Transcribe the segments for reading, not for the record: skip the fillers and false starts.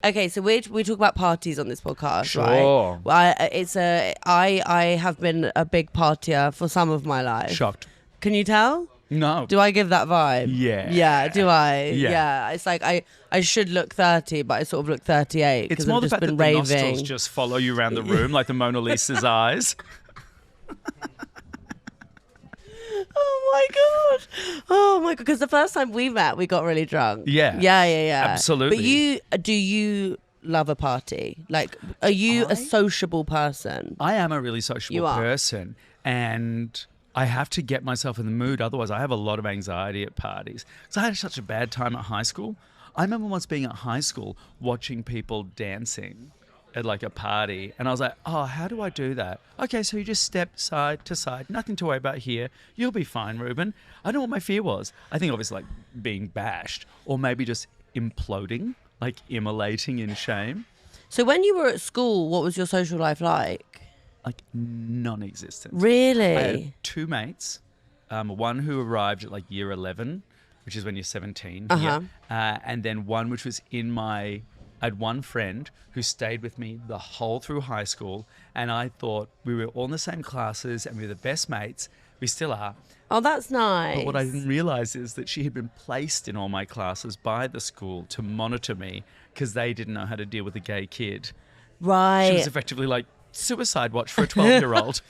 Okay, so we talk about parties on this podcast, Sure. right? Well, I have been a big partier for some of my life. Shocked. Can you tell? No. Do I give that vibe? Yeah. Yeah, do I? Yeah. It's like I should look 30, but I sort of look 38 It's because more I've the just fact been that the raving. nostrils just follow you around the room like the Mona Lisa's eyes. Oh my god! Because the first time we met, we got really drunk. Yeah. Yeah. Absolutely. But do you love a party? Like, are you a sociable person? I am a really sociable You are. person, and I have to get myself in the mood. Otherwise, I have a lot of anxiety at parties. Because I had such a bad time at high school. I remember once being at high school watching people dancing at like a party, and I was like, oh, how do I do that? Okay, so you just step side to side, nothing to worry about here. You'll be fine, Reuben. I don't know what my fear was. I think obviously like being bashed, or maybe just imploding, like immolating in shame. So when you were at school, what was your social life like? Like non-existent. Really? I had two mates, one who arrived at like year 11, which is when you're 17 here, and then one which was I had one friend who stayed with me the whole through high school, and I thought we were all in the same classes and we were the best mates. We still are. Oh, that's nice. But what I didn't realise is that she had been placed in all my classes by the school to monitor me because they didn't know how to deal with a gay kid. Right. She was effectively like suicide watch for a 12-year-old.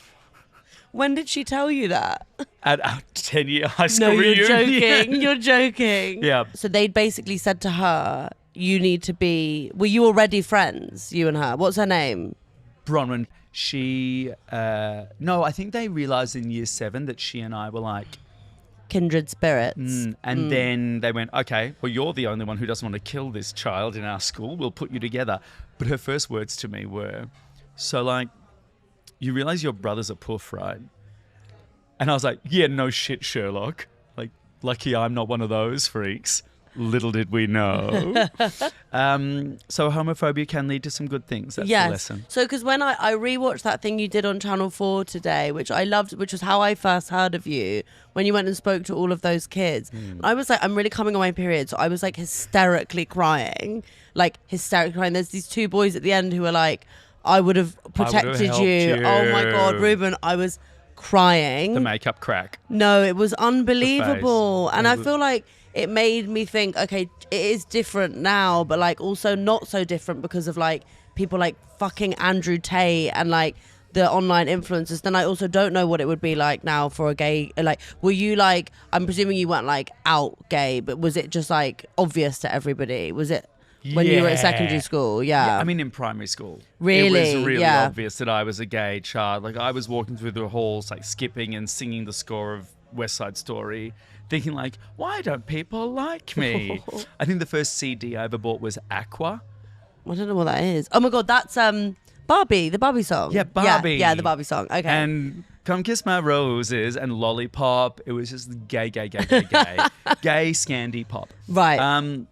When did she tell you that? At our 10-year high school No, you're reunion. joking. You're joking. Yeah. So they'd basically said to her, you need to be... Were you already friends, you and her? What's her name? Bronwyn. She... no, I think they realised in year 7 that she and I were like... Kindred spirits. And then they went, okay, well, you're the only one who doesn't want to kill this child in our school. We'll put you together. But her first words to me were, so like, you realise your brother's a poof, right? And I was like, yeah, no shit, Sherlock. Like, lucky I'm not one of those freaks. Little did we know. So homophobia can lead to some good things. That's the lesson. So because when I rewatched that thing you did on Channel 4 today, which I loved, which was how I first heard of you, when you went and spoke to all of those kids, I was like, I'm really coming on my period. So I was like hysterically crying. There's these two boys at the end who were like, I would have protected you. Oh my God, Reuben, I was crying. The makeup crack. No, it was unbelievable. And I feel like it made me think, okay, it is different now, but like also not so different because of like people like fucking Andrew Tate and like the online influencers. Then I also don't know what it would be like now for a gay, like, were you like, I'm presuming you weren't like out gay, but was it just like obvious to everybody? Was it when you were at secondary school? Yeah. I mean, in primary school. Really? It was really obvious that I was a gay child. Like I was walking through the halls, like skipping and singing the score of West Side Story, thinking like, why don't people like me? I think the first CD I ever bought was Aqua. I don't know what that is. Oh my God, that's Barbie, the Barbie song. Yeah, Barbie. Yeah, the Barbie song. Okay. And Come Kiss My Roses and Lollipop. It was just gay, gay scandy pop. Right.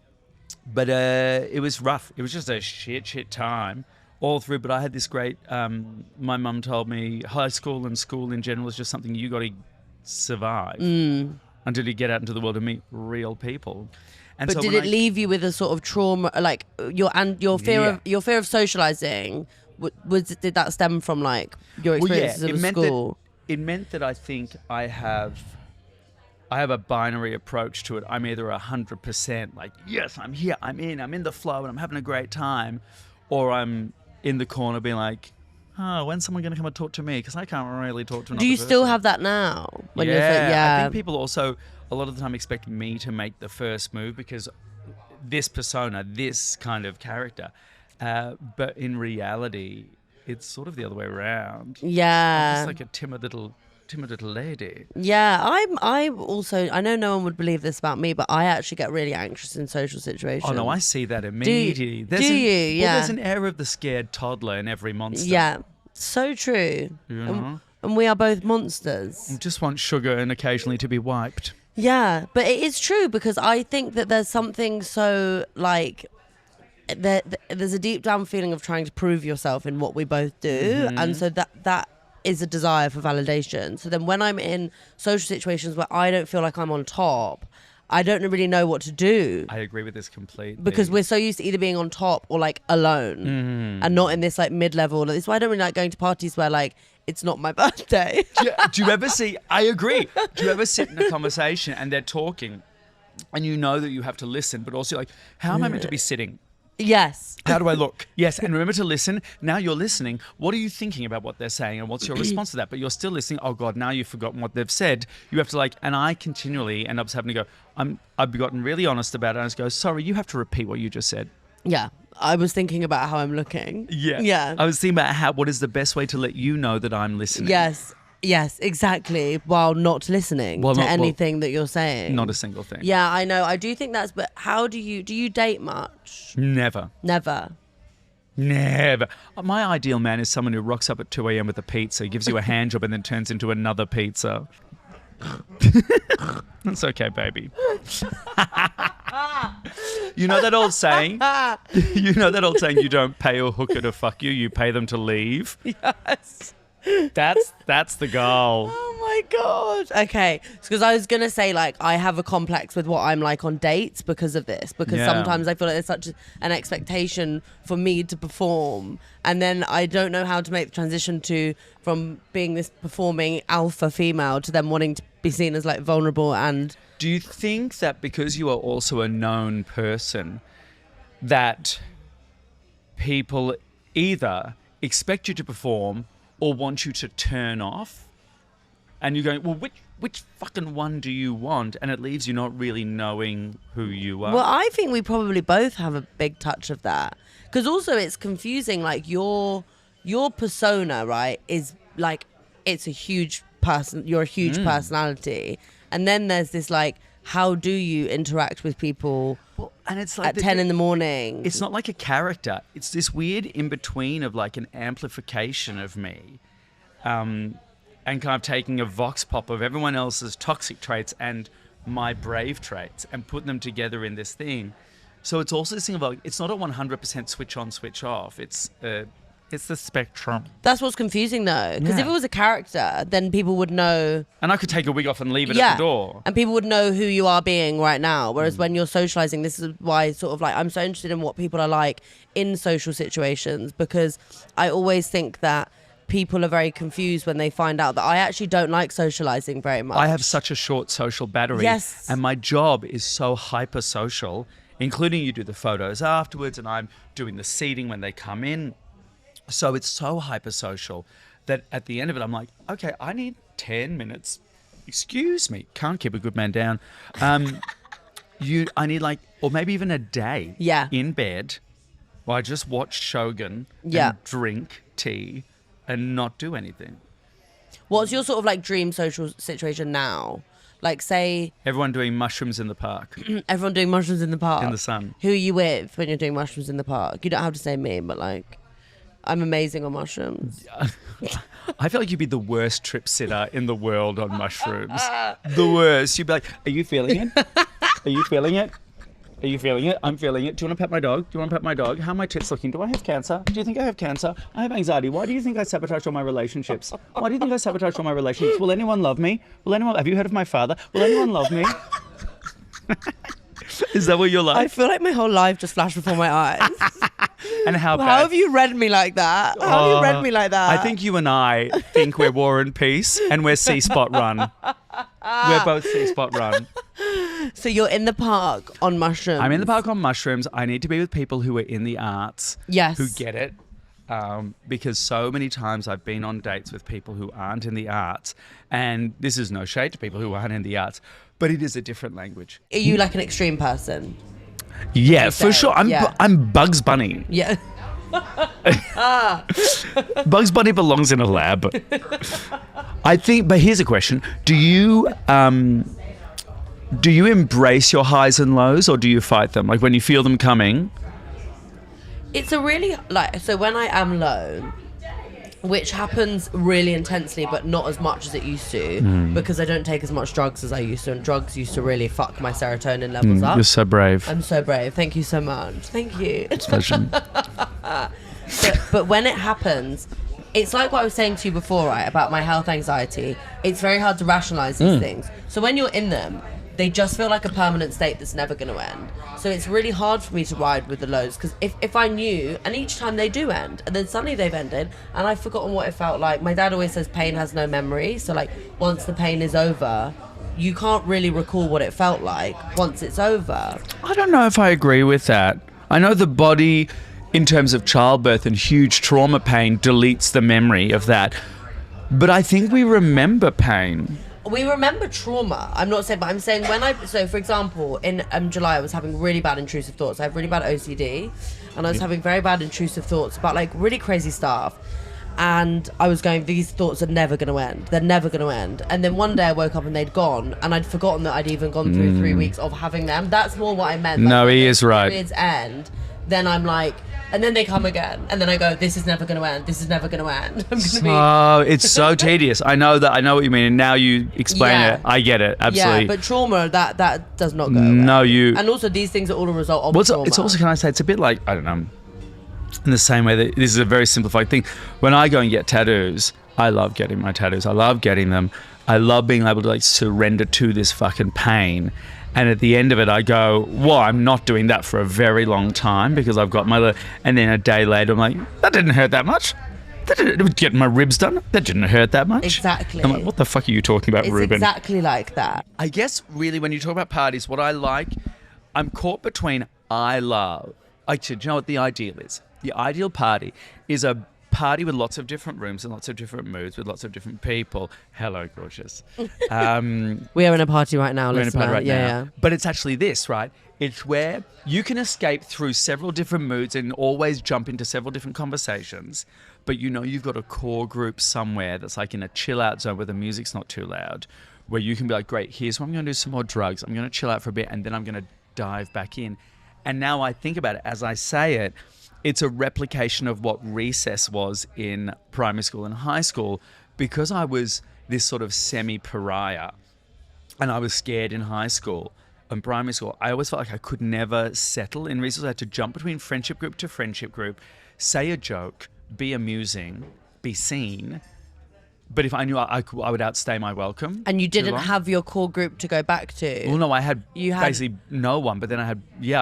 But it was rough. It was just a shit time all through. But I had this great, my mum told me high school and school in general is just something you got to survive until you get out into the world and meet real people. And but so did it leave you with a sort of trauma, like your fear of socializing? Did that stem from like your experiences at school? It meant that I think I have a binary approach to it. I'm either 100% like, yes, I'm here, I'm in the flow and I'm having a great time, or I'm in the corner being like, oh, when's someone going to come and talk to me? Because I can't really talk to another Do you person. still have that now? When I think people also a lot of the time expect me to make the first move because this persona, this kind of character. But in reality, it's sort of the other way around. Yeah. I'm just like a timid little lady. Yeah, I also, I know no one would believe this about me, but I actually get really anxious in social situations. Oh no, I see that immediately. Do you? Yeah. Well, there's an air of the scared toddler in every monster. Yeah, so true. You know? And we are both monsters. I just want sugar and occasionally to be wiped. Yeah, but it is true because I think that there's something so like... There's a deep down feeling of trying to prove yourself in what we both do, and so that is a desire for validation. So then when I'm in social situations where I don't feel like I'm on top, I don't really know what to do. I agree with this completely. Because we're so used to either being on top or like alone and not in this like mid-level. That's why I don't really like going to parties where like it's not my birthday. Do you ever see, I agree. Do you ever sit in a conversation and they're talking and you know that you have to listen, but also like, how am I meant to be sitting? Yes. How do I look? Yes. And remember to listen. Now you're listening. What are you thinking about what they're saying and what's your response to that? But you're still listening. Oh God, now you've forgotten what they've said. You have to like, and I continually end up having to go, I've gotten really honest about it. And I just go, sorry, you have to repeat what you just said. Yeah. I was thinking about how I'm looking. Yeah. Yeah. I was thinking about what is the best way to let you know that I'm listening. Yes, exactly. While not listening to anything that you're saying. Not a single thing. Yeah, I know. I do think that's, but how do you date much? Never. My ideal man is someone who rocks up at 2 a.m. with a pizza, gives you a hand job and then turns into another pizza. That's okay, baby. You know that old saying? You know that old saying, you don't pay a hooker to fuck you, you pay them to leave? Yes. That's the goal. Oh my God. Okay. Because I was going to say, like, I have a complex with what I'm like on dates because of this. Because sometimes I feel like there's such an expectation for me to perform. And then I don't know how to make the transition from being this performing alpha female to them wanting to be seen as like vulnerable. And do you think that because you are also a known person that people either expect you to perform or want you to turn off? And you're going, well, which fucking one do you want? And it leaves you not really knowing who you are. Well, I think we probably both have a big touch of that. Because also it's confusing, like your persona, right, is like, it's a huge person, you're a huge personality. And then there's this like, how do you interact with people and it's like at 10 in the morning? It's not like a character. It's this weird in-between of like an amplification of me. And kind of taking a vox pop of everyone else's toxic traits and my brave traits and putting them together in this thing. So it's also this thing of like, it's not a 100% switch on, switch off. It's the spectrum. That's what's confusing though. Because if it was a character, then people would know. And I could take a wig off and leave it at the door. And people would know who you are being right now. Whereas when you're socializing, this is why sort of like I'm so interested in what people are like in social situations, because I always think that people are very confused when they find out that I actually don't like socializing very much. I have such a short social battery. Yes. And my job is so hyper social, including you do the photos afterwards and I'm doing the seating when they come in. So it's so hyper social that at the end of it, I'm like, okay, I need 10 minutes. Excuse me. Can't keep a good man down. I need like, or maybe even a day in bed where I just watch Shogun and drink tea and not do anything. What's your sort of like dream social situation now? Like say... Everyone doing mushrooms in the park. Everyone doing mushrooms in the park. In the sun. Who are you with when you're doing mushrooms in the park? You don't have to say me, but like... I'm amazing on mushrooms. I feel like you'd be the worst trip sitter in the world on mushrooms. The worst. You'd be like, are you feeling it? Are you feeling it? Are you feeling it? I'm feeling it. Do you want to pet my dog? Do you want to pet my dog? How are my tits looking? Do I have cancer? Do you think I have cancer? I have anxiety. Why do you think I sabotage all my relationships? Why do you think I sabotage all my relationships? Will anyone love me? Have you heard of my father? Will anyone love me? Is that what you're like? I feel like my whole life just flashed before my eyes. And how have you read me like that? How have you read me like that? I think you and I think we're War and Peace and we're C-Spot Run. We're both C-Spot Run. So you're in the park on mushrooms. I'm in the park on mushrooms. I need to be with people who are in the arts. Yes. Who get it. Because so many times I've been on dates with people who aren't in the arts. And this is no shade to people who aren't in the arts. But it is a different language. Are you like an extreme person? Yeah, for sure. I'm Bugs Bunny. Yeah. Bugs Bunny belongs in a lab. I think, but here's a question. Do you embrace your highs and lows or do you fight them? Like when you feel them coming? It's a really, like, so when I am low, which happens really intensely, but not as much as it used to, because I don't take as much drugs as I used to, and drugs used to really fuck my serotonin levels up. You're so brave. I'm so brave. Thank you so much. Thank you. It's a pleasure. But when it happens, it's like what I was saying to you before, right, about my health anxiety. It's very hard to rationalize these things. So when you're in them, they just feel like a permanent state that's never going to end. So it's really hard for me to ride with the lows, because if I knew, and each time they do end, and then suddenly they've ended, and I've forgotten what it felt like. My dad always says pain has no memory. So like once the pain is over, you can't really recall what it felt like once it's over. I don't know if I agree with that. I know the body, in terms of childbirth and huge trauma pain, deletes the memory of that. But I think we remember pain. We remember trauma. I'm not saying, but I'm saying so for example, in July, I was having really bad intrusive thoughts. I have really bad OCD, and I was having very bad intrusive thoughts about like really crazy stuff. And I was going, these thoughts are never going to end. They're never going to end. And then one day I woke up and they'd gone, and I'd forgotten that I'd even gone through 3 weeks of having them. That's more what I meant. Like, no, he is right. Periods end, then I'm like, and then they come again, and then I go, this is never going to end. This is never going to end. I'm going to be. Oh, it's so tedious. I know what you mean, and now you explain it. I get it, absolutely. Yeah, but trauma, that does not go away. No, and also these things are all a result of trauma. It's also, can I say, it's a bit like, I don't know, in the same way that this is a very simplified thing. When I go and get tattoos, I love getting my tattoos. I love getting them. I love being able to like surrender to this fucking pain. And at the end of it, I go, well, I'm not doing that for a very long time because I've got my... And then a day later, I'm like, that didn't hurt that much. Getting my ribs done, that didn't hurt that much. Exactly. I'm like, what the fuck are you talking about, Reuben? It's exactly like that. I guess really when you talk about parties, what I like, I'm caught between I love... Actually, do you know what the ideal is? The ideal party is a party with lots of different rooms and lots of different moods with lots of different people. Hello, gorgeous. We are in a party right now, We're in a party right now. Yeah. But it's actually this, right? It's where you can escape through several different moods and always jump into several different conversations. But you know you've got a core group somewhere that's like in a chill out zone where the music's not too loud, where you can be like, great, here's where I'm going to do some more drugs. I'm going to chill out for a bit and then I'm going to dive back in. And now I think about it as I say it, it's a replication of what recess was in primary school and high school, because I was this sort of semi-pariah and I was scared in high school and primary school. I always felt like I could never settle in recess. I had to jump between friendship group to friendship group, say a joke, be amusing, be seen. But if I knew I would outstay my welcome. And you didn't have your core group to go back to? Well, no, I had basically no one. But then I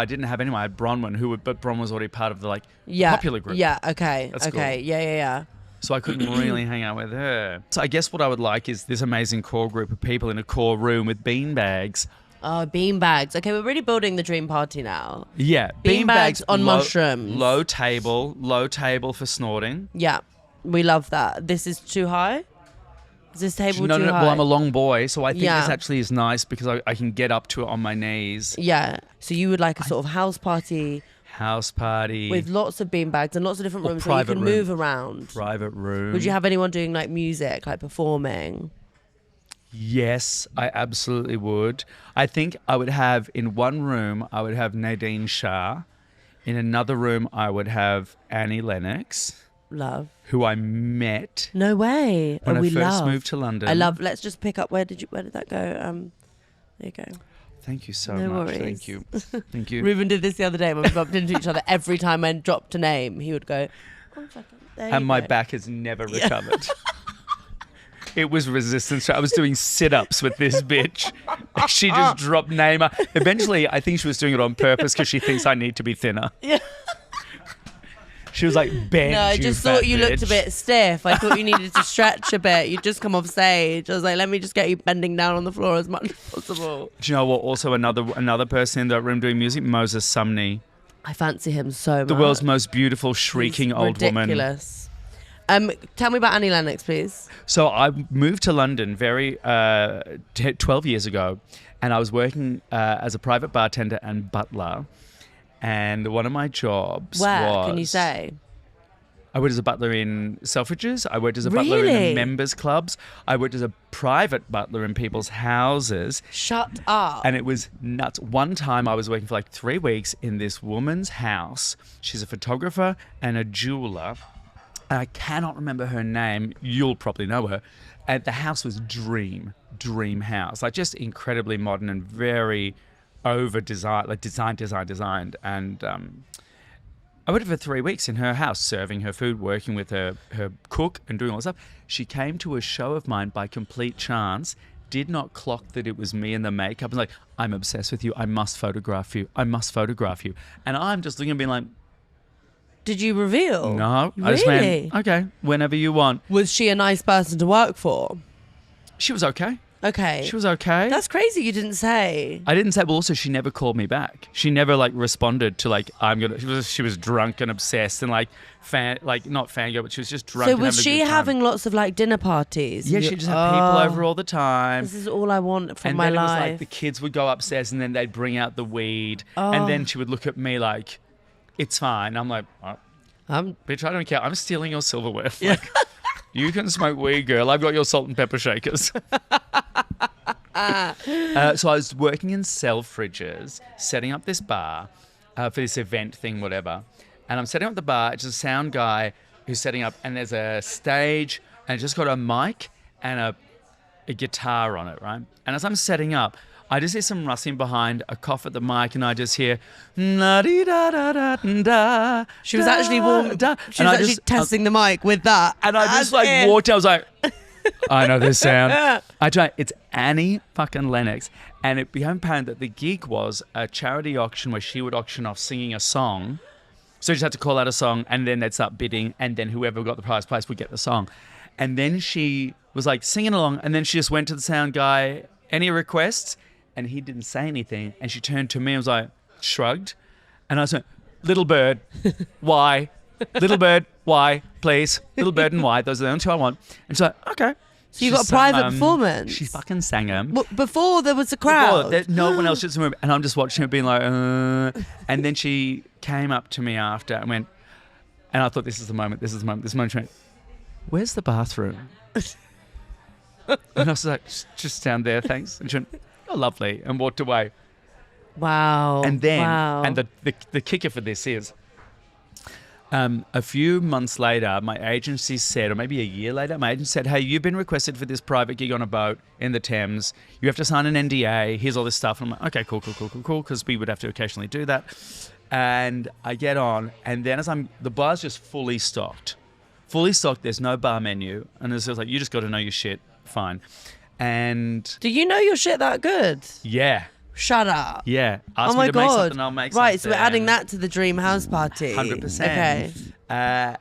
didn't have anyone. I had Bronwyn, but Bron was already part of the popular group. Yeah, okay. That's okay, cool. Yeah. So I couldn't really hang out with her. So I guess what I would like is this amazing core group of people in a core room with beanbags. Oh, beanbags. Okay, we're really building the dream party now. Yeah. Beanbags on mushrooms. Low table for snorting. Yeah, we love that. This is too high? Is this table too high? Well, I'm a long boy, so I think this actually is nice because I can get up to it on my knees. Yeah. So you would like a sort of house party with lots of beanbags and lots of different rooms where you can move around. Private room. Would you have anyone doing like music, like performing? Yes, I absolutely would. I think I would have in one room, I would have Nadine Shah. In another room, I would have Annie Lennox. Love. Who I met. No way. When I first moved to London. I love. Let's just pick up. Where did that go? There you go. Thank you so no much. Worries. Thank you. Reuben did this the other day when we bumped into each other. Every time I dropped a name, he would go, "1 second." And my back has never recovered. It was resistance. I was doing sit-ups with this bitch. She just dropped name. Eventually, I think she was doing it on purpose because she thinks I need to be thinner. Yeah. She was like, bend. No, I just thought you looked a bit stiff. I thought you needed to stretch a bit. You'd just come off stage. I was like, let me just get you bending down on the floor as much as possible. Do you know what? Also, another person in that room doing music, Moses Sumney. I fancy him so much. The world's most beautiful, shrieking old woman. Ridiculous. Tell me about Annie Lennox, please. So I moved to London 12 years ago, and I was working as a private bartender and butler. And one of my jobs was... can you say? I worked as a butler in Selfridges. I worked as a butler in the members' clubs. I worked as a private butler in people's houses. Shut up. And it was nuts. One time I was working for like 3 weeks in this woman's house. She's a photographer and a jeweler. And I cannot remember her name. You'll probably know her. And the house was dream house. Like just incredibly modern and very... over-designed, like designed. And I worked for 3 weeks in her house, serving her food, working with her cook and doing all this stuff. She came to a show of mine by complete chance did not clock that it was me in the makeup. I was like, I'm obsessed with you. I must photograph you. I must photograph you. And I'm just looking and being like, Did you reveal? no. Really? I just went, okay, whenever you want. Was she a nice person to work for? She was okay. Okay. She was okay. That's crazy you didn't say. I didn't say, but also she never called me back. She never like responded to like, she was drunk and obsessed and like not fangirl, but she was just drunk. So and was having a she good time. having lots of like dinner parties? Yeah, she just had people over all the time. This is all I want from And my then it was life. like the kids would go upstairs and then they'd bring out the weed. And then she would look at me like, it's fine. I'm like, oh, bitch, I don't care. I'm stealing your silverware. Like, you can smoke weed, girl. I've got your salt and pepper shakers. So I was working in Selfridges, setting up this bar for this event thing, whatever. And I'm setting up the bar. It's a sound guy who's setting up, and there's a stage, and it's just got a mic and a guitar on it, right? And as I'm setting up, I just hear some rustling behind, a cough at the mic, and I just hear na-dee-da-da-da-da. She was actually She was actually testing the mic with that. And I just like walked out. I was like, I know this sound. I tried. It's Annie fucking Lennox. And it became apparent that the gig was a charity auction where she would auction off singing a song. So you just had to call out a song and then they'd start bidding. And then whoever got the prize place would get the song. And then she was like singing along. And then she just went to the sound guy, any requests? And he didn't say anything. And she turned to me and was like, shrugged. And I was like, little bird, why? Little bird, why, please? Little bird and why. Those are the only two I want. And she's like, okay. So you got a private performance? She fucking sang them. Well, before there was a crowd? No one else just moved. And I'm just watching her being like, And then she came up to me after and went, and I thought, this is the moment. She went, where's the bathroom? And I was like, just down there, thanks. And she went, oh, lovely. And walked away. Wow. And then, and the kicker for this is, a few months later, my agency said, or maybe a year later, my agent said, hey, you've been requested for this private gig on a boat in the Thames. You have to sign an NDA. Here's all this stuff. And I'm like, okay, cool, because we would have to occasionally do that. And I get on, and then the bar's just fully stocked. There's no bar menu. And it's just like, you just got to know your shit. Fine. And do you know your shit that good? Yeah. Shut up. Yeah. Ask oh my me to God. make something, I'll make something. Right, so we're adding that to the dream house party. 100%. Okay.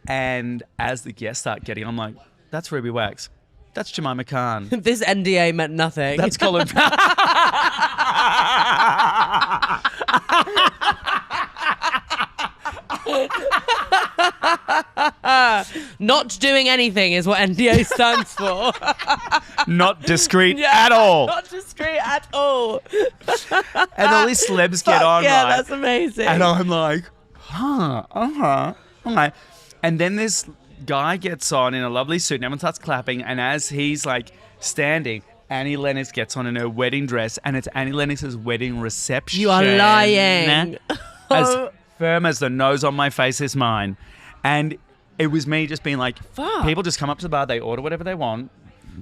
And as the guests start getting, I'm like, that's Ruby Wax. That's Jemima Khan. This NDA meant nothing. That's Colin. Not doing anything is what NDA stands for. Not discreet at all. Not discreet at all. And all these celebs get on, yeah, right? that's amazing. And I'm like, okay. And then this guy gets on in a lovely suit and everyone starts clapping. And as he's like standing, Annie Lennox gets on in her wedding dress, and it's Annie Lennox's wedding reception. You are lying. As firm as the nose on my face is mine. And it was me just being like, Fuck. People just come up to the bar, they order whatever they want.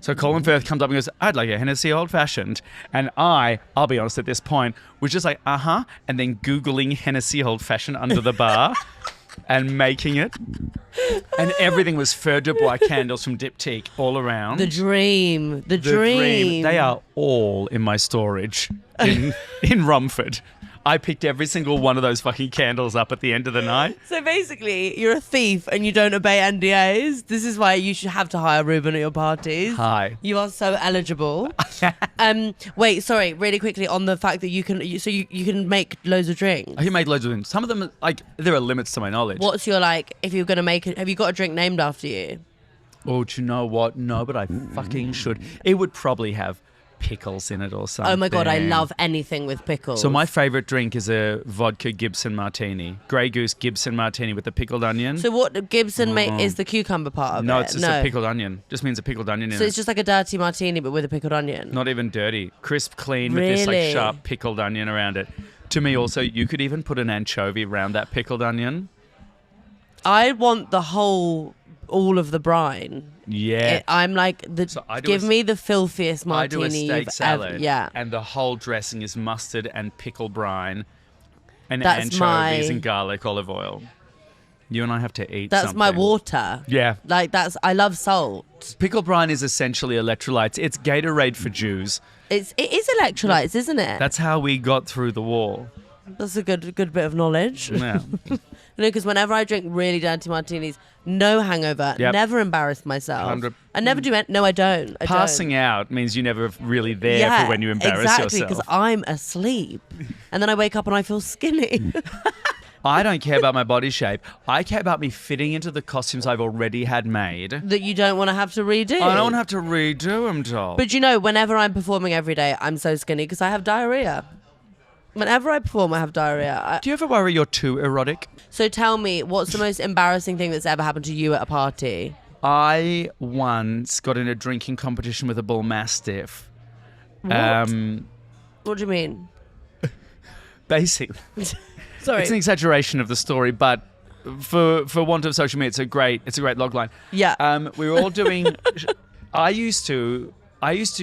So Colin Firth comes up and goes, I'd like a Hennessy Old Fashioned. And I'll be honest at this point, was just like, and then Googling Hennessy Old Fashioned under the bar and making it. And everything was Fer de Bois candles from Diptyque all around. The dream. The dream. They are all in my storage in Romford. I picked every single one of those fucking candles up at the end of the night. So basically, you're a thief and you don't obey NDAs. This is why you should have to hire Reuben at your parties. Hi. You are so eligible. Wait, sorry, really quickly on the fact that you can make loads of drinks. I can make loads of them. Some of them, like, there are limits to my knowledge. What's your, like, if you're going to make it, have you got a drink named after you? Oh, do you know what? No, but I fucking should. It would probably have pickles in it or something. Oh my God, I love anything with pickles. So my favourite drink is a vodka Gibson martini. Grey Goose Gibson martini with a pickled onion. So what Gibson is the cucumber part of it? No, it's just a pickled onion. Just means a pickled onion in it. So it's just like a dirty martini but with a pickled onion? Not even dirty. Crisp, clean with this like sharp pickled onion around it. To me also, you could even put an anchovy around that pickled onion. I want all of the brine. Yeah. I'm like, give me the filthiest martini I do a steak salad. ever. Yeah. And the whole dressing is mustard and pickle brine and That's anchovies and garlic olive oil. You and I have to eat That's something. my water. Yeah. Like I love salt. Pickle brine is essentially electrolytes. It's Gatorade for Jews. It is electrolytes, isn't it? That's how we got through the war. That's a good bit of knowledge. Yeah. Because whenever I drink really dirty martinis, no hangover, Yep. never embarrass myself. 100 I never do it. No, I don't. Passing out means you're never really there for when you embarrass exactly, yourself. because I'm asleep. And then I wake up and I feel skinny. I don't care about my body shape. I care about me fitting into the costumes I've already had made. That you don't want to have to redo. I don't have to redo them, doll. But you know, whenever I'm performing every day, I'm so skinny because I have diarrhea. Whenever I perform, I have diarrhea. Do you ever worry you're too erotic? So tell me, what's the most embarrassing thing that's ever happened to you at a party? I once got in a drinking competition with a bull mastiff. What? What do you mean? Basically, Sorry. it's an exaggeration of the story, but for want of social media, it's a great logline. Yeah. We were all doing. I used to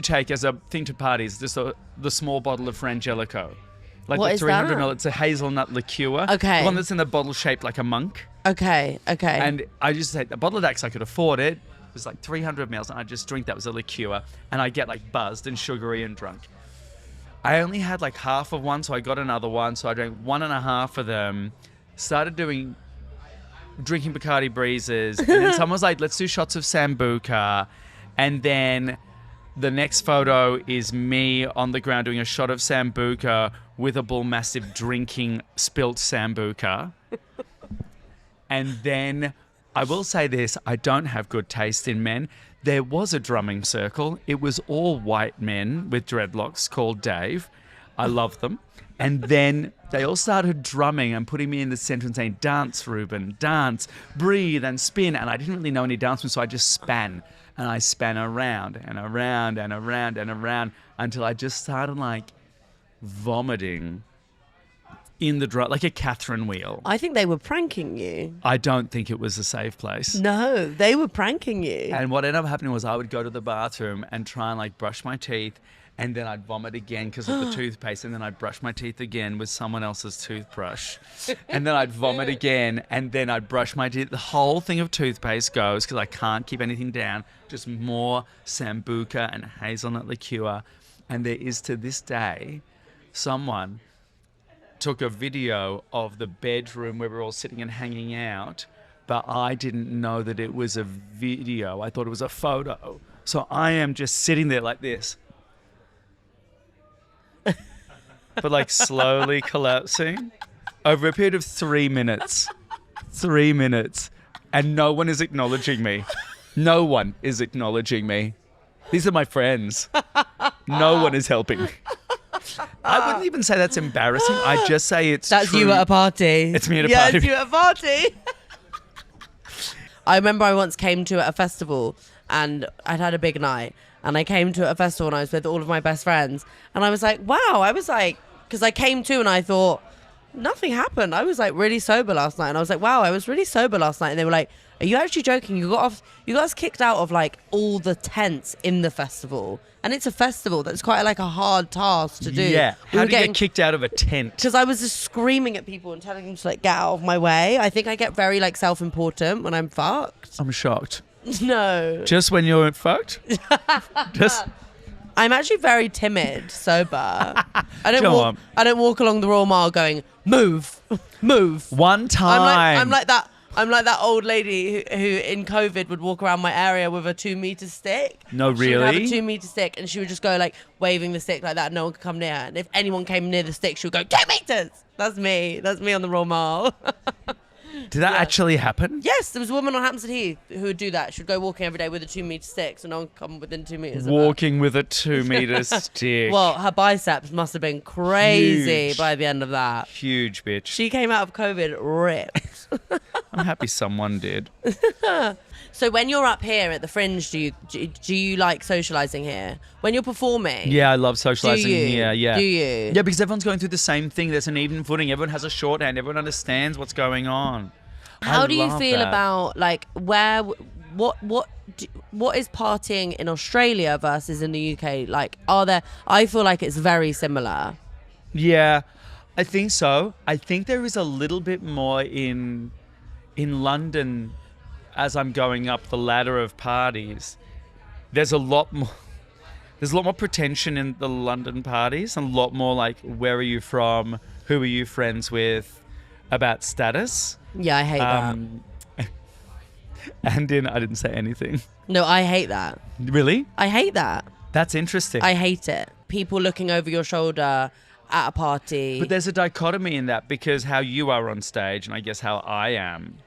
take as a thing to parties just the small bottle of Frangelico, like What the is 300 that? ml. It's a hazelnut liqueur. Okay. The one that's in the bottle shaped like a monk. Okay. And I just say a bottle of that because I could afford it. It was like 300 mils, and I just drink that was a liqueur, and I get like buzzed and sugary and drunk. I only had like half of one, so I got another one. So I drank 1.5 of them. Started drinking Bacardi Breezes, and then someone was like, "Let's do shots of Sambuca," and then the next photo is me on the ground doing a shot of Sambuca with a bull mastiff drinking spilt Sambuca. And then I will say this, I don't have good taste in men. There was a drumming circle. It was all white men with dreadlocks called Dave. I love them. And then they all started drumming and putting me in the center and saying, "Dance, Reuben, dance, breathe and spin." And I didn't really know any dance moves, so I just span. And I span around and around and around and around until I just started like vomiting in the drum, like a Catherine wheel. I think they were pranking you. I don't think it was a safe place. No, they were pranking you. And what ended up happening was I would go to the bathroom and try and like brush my teeth, and then I'd vomit again because of the toothpaste, and then I'd brush my teeth again with someone else's toothbrush, and then I'd vomit again, and then I'd brush my teeth. The whole thing of toothpaste goes because I can't keep anything down. Just more Sambuca and hazelnut liqueur. And there is to this day someone took a video of the bedroom where we're all sitting and hanging out, but I didn't know that it was a video. I thought it was a photo. So I am just sitting there like this, but like slowly collapsing over a period of 3 minutes. 3 minutes. And no one is acknowledging me. No one is acknowledging me. These are my friends. No one is helping. I wouldn't even say that's embarrassing. I just say it's That's true. you at a party. It's me at a yeah, party. it's you at a party. I remember I once came to a festival and I'd had a big night, and I came to a festival and I was with all of my best friends, and I was like, wow, I was like, because I came to and I thought, nothing happened. I was like really sober last night, and I was like, wow, I was really sober last night. And they were like, are you actually joking? You got us kicked out of like all the tents in the festival, and it's a festival that's quite like a hard task to do. Yeah. We How were do you get kicked out of a tent? because I was just screaming at people and telling them to like get out of my way. I think I get very like self-important when I'm fucked. I'm shocked. No, Just when you're fucked? Just I'm actually very timid sober. I don't Go walk. on. I don't walk along the Royal Mile going move, move. one time. I'm like that. I'm like that old lady who in COVID would walk around my area with a 2-meter stick. No, She would have a really? 2-meter stick, and she would just go like waving the stick like that. No one could come near. And if anyone came near the stick, she would go 2 meters. That's me. That's me on the Royal Mile. Did that actually happen? Yes, there was a woman on Hampstead Heath who would do that. She would go walking every day with a 2-meter stick, so no one could come within 2 meters. of her. Walking with a 2-meter stick. Well, her biceps must have been crazy Huge. by the end of that. Huge bitch. She came out of COVID ripped. I'm happy someone did. So when you're up here at the Fringe, do you like socialising here? When you're performing? Yeah, I love socializing Do you? here. Yeah. Do you? Yeah, because everyone's going through the same thing. There's an even footing. Everyone has a shorthand. Everyone understands what's going on. How I do you love feel that. about like what is partying in Australia versus in the UK? Like, I feel like it's very similar. Yeah, I think so. I think there is a little bit more in in London, as I'm going up the ladder of parties, there's a lot more pretension in the London parties, and a lot more like, where are you from? Who are you friends with? About status. Yeah, I hate that. And I didn't say anything. No, I hate that. Really? I hate that. That's interesting. I hate it. People looking over your shoulder at a party. But there's a dichotomy in that, because how you are on stage, and I guess how I am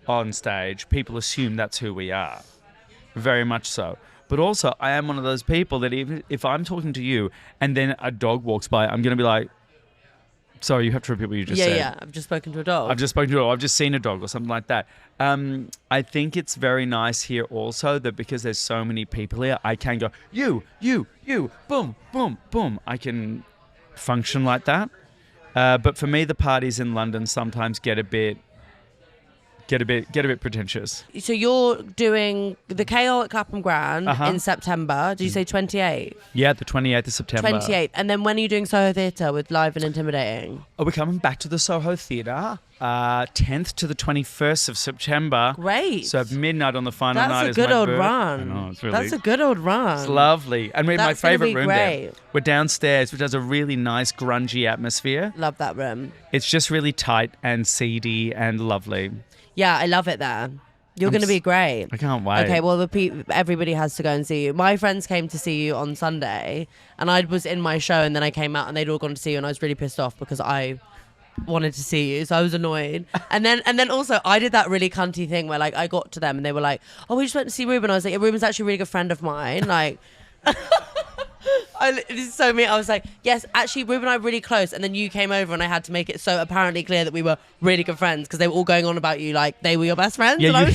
on stage, people assume that's who we are. Very much so. But also, I am one of those people that even if I'm talking to you and then a dog walks by, I'm going to be like, sorry, you have to repeat what you just said. Yeah, I've just spoken to a dog. I've just seen a dog or something like that. I think it's very nice here also that because there's so many people here, I can go, you, boom, boom, boom. I can function like that. But for me, the parties in London sometimes get a bit pretentious. So you're doing the Kaye Hole at Clapham Grand in September. Did you say 28th? Yeah, the 28th of September. 28th. And then when are you doing Soho Theatre with Live and Intimidating? Oh, we're coming back to the Soho Theatre, 10th to the 21st of September. Great. So midnight on the final night is That's a good my old birth. run. I know, it's That's a good old run. It's lovely. And we're in my That's gonna favourite be room great. there. We're downstairs, which has a really nice grungy atmosphere. Love that room. It's just really tight and seedy and lovely. Yeah, I love it there. You're going to be great. I can't wait. Okay, well, everybody has to go and see you. My friends came to see you on Sunday, and I was in my show, and then I came out, and they'd all gone to see you, and I was really pissed off because I wanted to see you, so I was annoyed. And then also, I did that really cunty thing where, like, I got to them, and they were like, "Oh, we just went to see Reuben." I was like, "Yeah, Reuben's actually a really good friend of mine." Like, this is so me. I was like, yes, actually, Reuben and I are really close. And then you came over and I had to make it so apparently clear that we were really good friends because they were all going on about you like they were your best friends. Yeah, you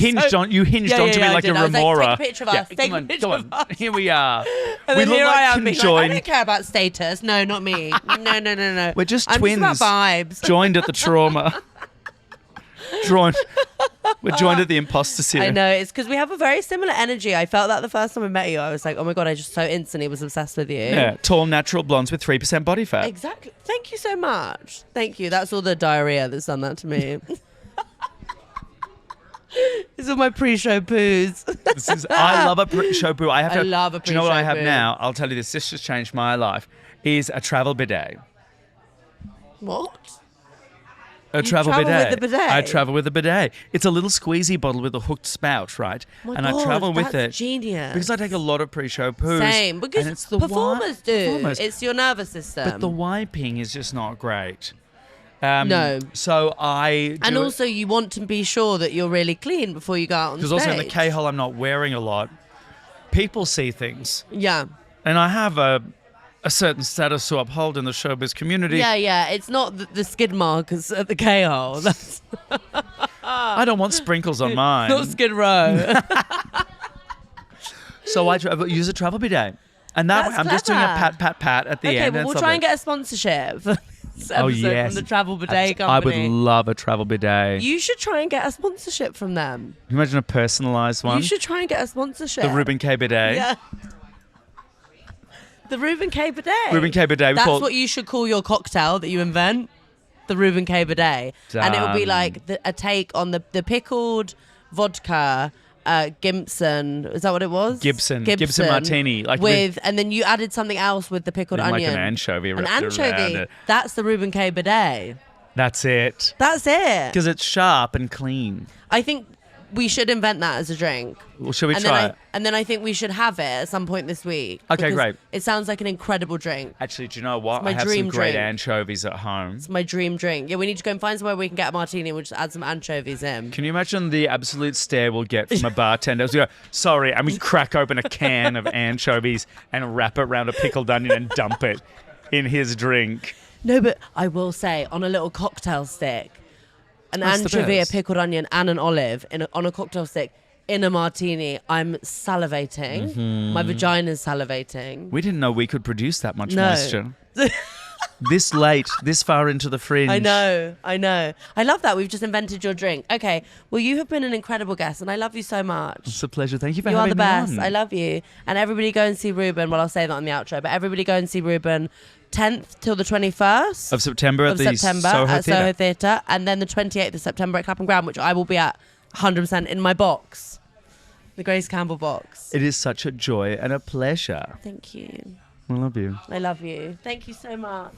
hinged onto me like a remora. Take a picture of us. Take a picture of us. Here we are. And we then look here like I am being like, I conjoined. don't care about status. No, not me. No. We're just I'm twins. Just about vibes. Joined at the trauma. We're joined at the imposter series. I know, it's because we have a very similar energy. I felt that the first time I met you. I was like, oh my God, I just so instantly was obsessed with you. Yeah, tall natural blondes with 3% body fat. Exactly. Thank you so much. Thank you. That's all the diarrhea that's done that to me. These are my pre-show poos. I love a pre-show poo. I love a Do you know what I have pre-show poo. now? I'll tell you this. This just changed my life. Is a travel bidet. What? A travel travel bidet. with the bidet? I travel with a bidet. It's a little squeezy bottle with a hooked spout, right? Oh my and God, I travel with that's it. genius. Because I take a lot of pre-show poos. Same. Because and it's the performers do. Performers. It's your nervous system. But the wiping is just not great. No. So I do and also you want to be sure that you're really clean before you go out on stage. because also in the Kaye Hole I'm not wearing a lot. People see things. Yeah. And I have a certain status to uphold in the showbiz community. Yeah. It's not the skid markers at the Kaye Hole. That's I don't want sprinkles on mine. not Skid Row. So I use a travel bidet. And that way That's I'm just doing a clever. pat at the Okay, end. well, we'll try and get a sponsorship for this Oh, episode yes. from the Travel Bidet I Company. would love a travel bidet. You should try and get a sponsorship from them. Can you imagine a personalised one? You should try and get a sponsorship. The Reuben Kaye bidet. Yeah. The Reuben Kaye bidet. Reuben Kaye bidet. That's what you should call your cocktail that you invent. The Reuben Kaye bidet. And it will be Done. like a take on the pickled vodka, Gibson. Is that what it was? Gibson martini. Like and then you added something else with the pickled like onion. an anchovy. An wrapped around anchovy. it. That's the Reuben Kaye bidet. That's it. That's it. Because it's sharp and clean. I think we should invent that as a drink. Well, should we and try then it? And then I think we should have it at some point this week. Okay, because great. It sounds like an incredible drink. Actually, do you know what? It's my I have dream some great drink. anchovies at home. It's my dream drink. Yeah, we need to go and find somewhere we can get a martini and we'll just add some anchovies in. Can you imagine the absolute stare we'll get from a bartender? We go, sorry, and we crack open a can of anchovies and wrap it around a pickled onion and dump it in his drink. No, but I will say, on a little cocktail stick, an That's the anchovy, a best. pickled onion, and an olive on a cocktail stick in a martini. I'm salivating. Mm-hmm. My vagina's salivating. We didn't know we could produce that much No. moisture. This late, this far into the fringe. I know. I love that. We've just invented your drink. Okay, well, you have been an incredible guest, and I love you so much. It's a pleasure. Thank you for You are having the me best. on. I love you. And everybody go and see Reuben. Well, I'll say that on the outro, but everybody go and see Reuben. 10th till the 21st of September at the Soho at Theatre. Soho Theatre, and then the 28th of September at Clapham Ground, which I will be at 100% in my box, the Grace Campbell box. It is such a joy and a pleasure. Thank you. I love you. I love you. Thank you so much.